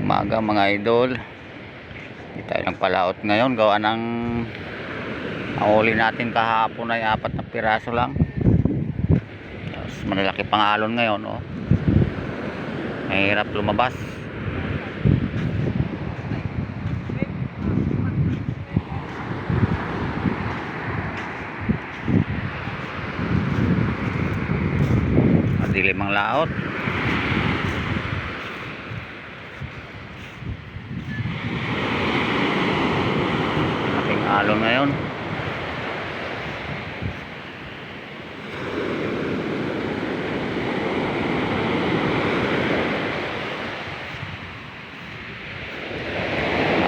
Umaga mga idol, hindi tayo nagpalaot ngayon gawa ng ang huli natin kahapon ay 4 na piraso lang. Tapos malalaki pang alon ngayon, oh. Mahirap lumabas. Madilim ang laot. Ating alon ngayon.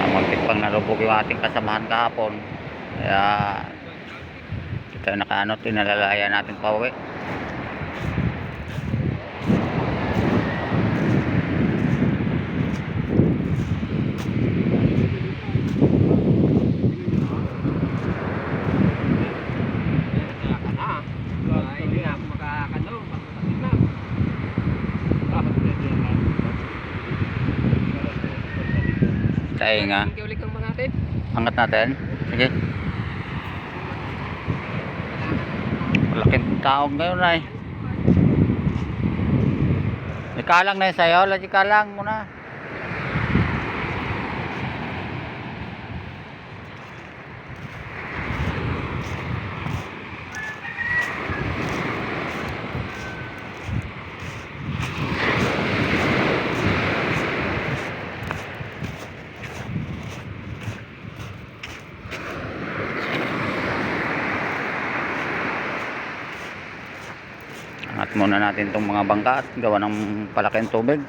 Muntik pang nalubog yung ating kasamahan kahapon. Kaya ito nakaano, tinalalaya natin pauwi. Tayo nga. Angat natin. Sige. Malaking taong ngayon ay. Ikalang na yun sa'yo. Lagi kalang muna. Angat muna natin itong mga bangka at gawa ng palaking tubig.